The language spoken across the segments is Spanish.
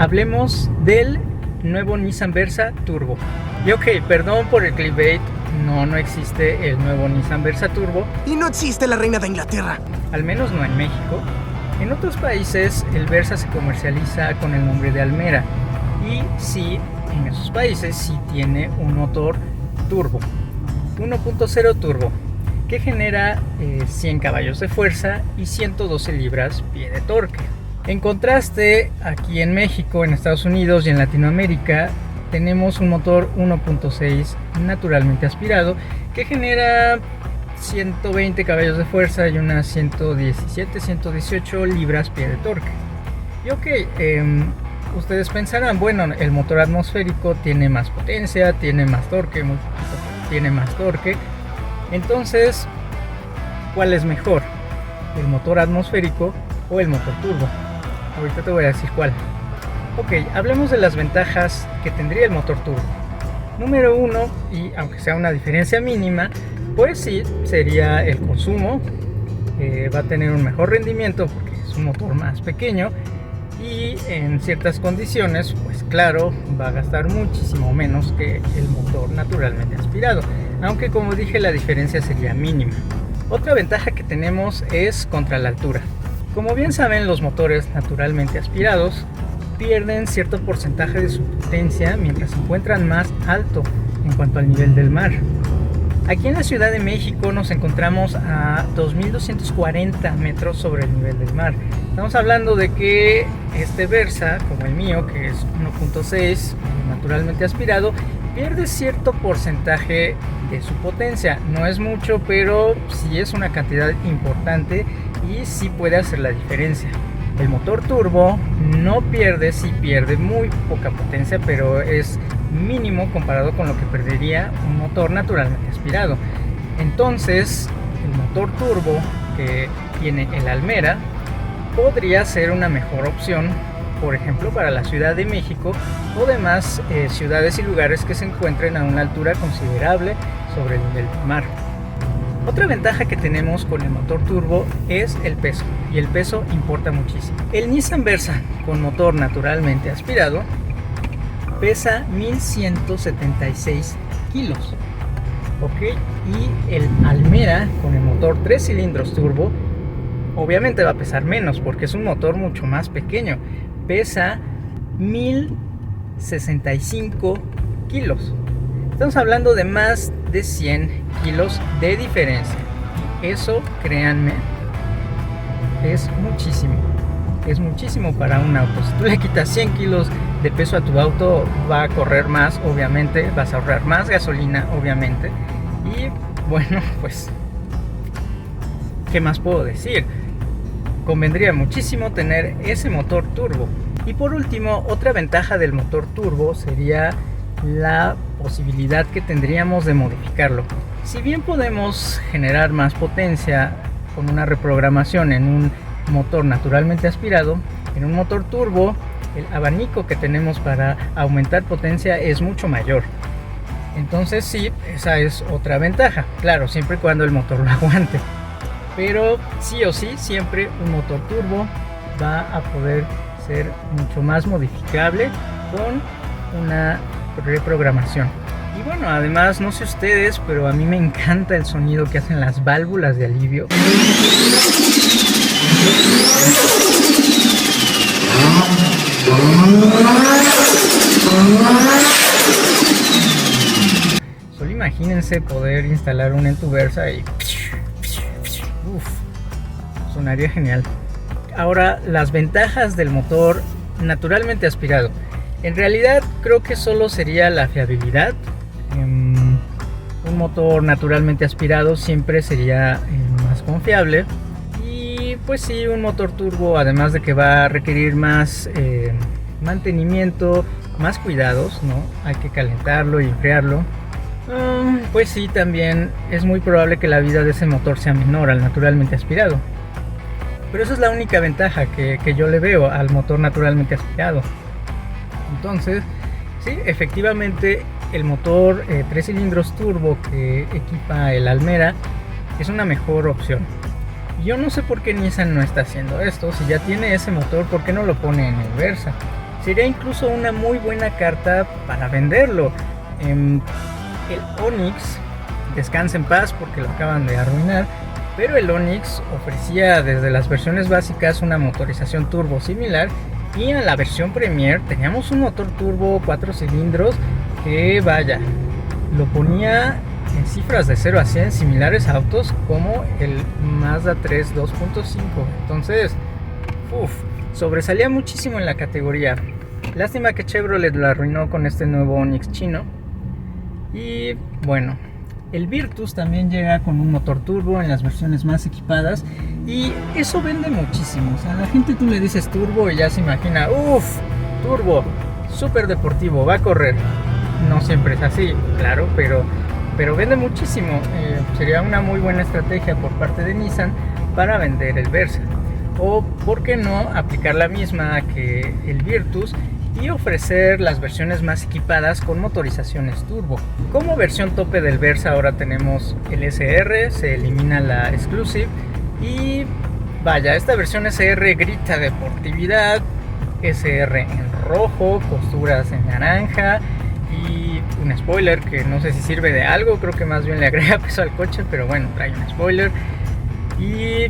hablemos del nuevo Nissan Versa Turbo. Y ok, perdón por el clickbait, no existe el nuevo Nissan Versa Turbo. Y no existe la reina de Inglaterra. Al menos no en México. En otros países el Versa se comercializa con el nombre de Almera. Y sí, en esos países sí tiene un motor turbo, 1.0 turbo, que genera 100 caballos de fuerza y 112 libras-pie de torque. En contraste, aquí en México, en Estados Unidos y en Latinoamérica tenemos un motor 1.6 naturalmente aspirado que genera 120 caballos de fuerza y unas 117-118 libras-pie de torque. Y ok, ustedes pensarán, bueno, el motor atmosférico tiene más potencia, tiene más torque, entonces, ¿cuál es mejor? ¿El motor atmosférico o el motor turbo? Ahorita te voy a decir cuál. Ok, hablemos de las ventajas que tendría el motor turbo. Número 1, y aunque sea una diferencia mínima, pues sí, sería el consumo. Va a tener un mejor rendimiento porque es un motor más pequeño. Y en ciertas condiciones, pues claro, va a gastar muchísimo menos que el motor naturalmente aspirado, aunque como dije la diferencia sería mínima. Otra ventaja que tenemos es contra la altura. Como bien saben, los motores naturalmente aspirados pierden cierto porcentaje de su potencia mientras se encuentran más alto en cuanto al nivel del mar. Aquí en la Ciudad de México nos encontramos a 2.240 metros sobre el nivel del mar. Estamos hablando de que este Versa, como el mío, que es 1.6 naturalmente aspirado, pierde cierto porcentaje de su potencia. No es mucho, pero sí es una cantidad importante y sí puede hacer la diferencia. El motor turbo no pierde, sí pierde muy poca potencia, pero es mínimo comparado con lo que perdería un motor naturalmente aspirado. Entonces, el motor turbo que tiene el Almera podría ser una mejor opción, por ejemplo, para la Ciudad de México o demás ciudades y lugares que se encuentren a una altura considerable sobre el nivel del mar. Otra ventaja que tenemos con el motor turbo es el peso, y el peso importa muchísimo. El Nissan Versa con motor naturalmente aspirado pesa 1176 kilos, ¿ok? Y el Almera con el motor 3 cilindros turbo obviamente va a pesar menos porque es un motor mucho más pequeño, pesa 1065 kilos. Estamos hablando de más de 100 kilos de diferencia. Eso, créanme, es muchísimo para un auto. Si tú le quitas 100 kilos de peso a tu auto, va a correr más, obviamente, vas a ahorrar más gasolina, obviamente. Y bueno, pues, ¿qué más puedo decir? Convendría muchísimo tener ese motor turbo. Y por último, otra ventaja del motor turbo sería la posibilidad que tendríamos de modificarlo. Si bien podemos generar más potencia con una reprogramación en un motor naturalmente aspirado, en un motor turbo el abanico que tenemos para aumentar potencia es mucho mayor. Entonces sí, esa es otra ventaja, claro, siempre y cuando el motor lo aguante. Pero sí o sí, siempre un motor turbo va a poder ser mucho más modificable con una reprogramación. Y bueno, además, no sé ustedes, pero a mí me encanta el sonido que hacen las válvulas de alivio. Solo imagínense poder instalar un en tu Versa y sonaría genial. Ahora, las ventajas del motor naturalmente aspirado. En realidad creo que solo sería la fiabilidad. Un motor naturalmente aspirado siempre sería más confiable. Y pues sí, un motor turbo, además de que va a requerir más mantenimiento, más cuidados, ¿no? Hay que calentarlo y enfriarlo. Pues sí, también es muy probable que la vida de ese motor sea menor al naturalmente aspirado. Pero esa es la única ventaja que yo le veo al motor naturalmente aspirado. Entonces, sí, efectivamente el motor 3 cilindros turbo que equipa el Almera es una mejor opción. Yo no sé por qué Nissan no está haciendo esto. Si ya tiene ese motor, ¿por qué no lo pone en el Versa? sería incluso una muy buena carta para venderlo. El Onix, descansa en paz porque lo acaban de arruinar, pero el Onix ofrecía desde las versiones básicas una motorización turbo similar, y en la versión Premier teníamos un motor turbo 4 cilindros que vaya, lo ponía en cifras de 0 a 100 similares a autos como el Mazda 3 2.5. Entonces, sobresalía muchísimo en la categoría. Lástima que Chevrolet lo arruinó con este nuevo Onix chino. Y bueno, el Virtus también llega con un motor turbo en las versiones más equipadas, y eso vende muchísimo. O sea, a la gente tú le dices turbo y ya se imagina, turbo, súper deportivo, va a correr. No siempre es así, claro, pero vende muchísimo. Sería una muy buena estrategia por parte de Nissan para vender el Versa. O por qué no aplicar la misma que el Virtus y ofrecer las versiones más equipadas con motorizaciones turbo. Como versión tope del Versa ahora tenemos el SR, se elimina la Exclusive, y vaya, esta versión SR grita deportividad. SR en rojo, costuras en naranja y un spoiler que no sé si sirve de algo, creo que más bien le agrega peso al coche, pero bueno, trae un spoiler. Y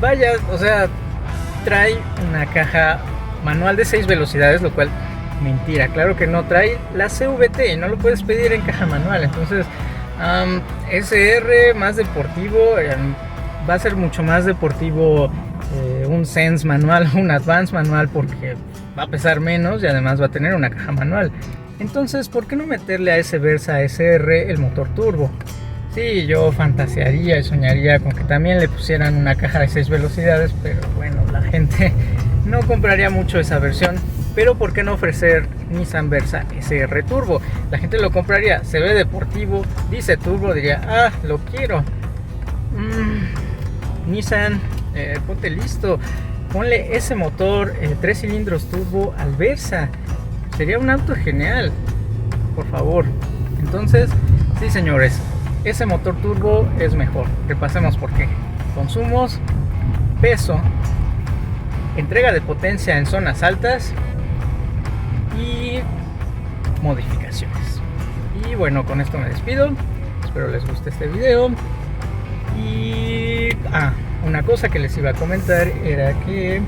vaya, o sea, trae una caja manual de 6 velocidades, lo cual, mentira, claro que no, trae la CVT y no lo puedes pedir en caja manual. Entonces, SR más deportivo, va a ser mucho más deportivo un Sense manual, un Advance manual, porque va a pesar menos y además va a tener una caja manual. Entonces, ¿por qué no meterle a ese Versa SR el motor turbo? Sí, yo fantasearía y soñaría con que también le pusieran una caja de 6 velocidades, pero bueno, la gente no compraría mucho esa versión. Pero ¿por qué no ofrecer Nissan Versa SR Turbo? La gente lo compraría, se ve deportivo, dice turbo, diría, lo quiero. Nissan, ponte listo, ponle ese motor 3 cilindros turbo al Versa. Sería un auto genial, por favor. Entonces, sí señores, ese motor turbo es mejor. Repasemos por qué. Consumos, peso, entrega de potencia en zonas altas y modificaciones. Y bueno, con esto me despido. Espero les guste este video. Y una cosa que les iba a comentar era que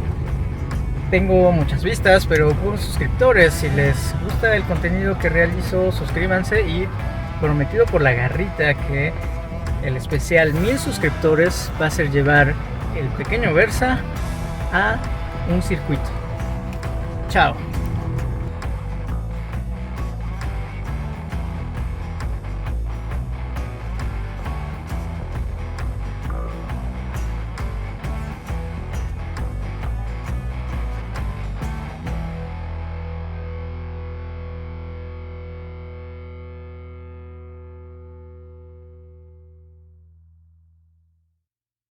tengo muchas vistas, pero por suscriptores. Si les gusta el contenido que realizo, suscríbanse, y prometido por la garrita que el especial 1000 suscriptores va a ser llevar el pequeño Versa a un circuito. Chao.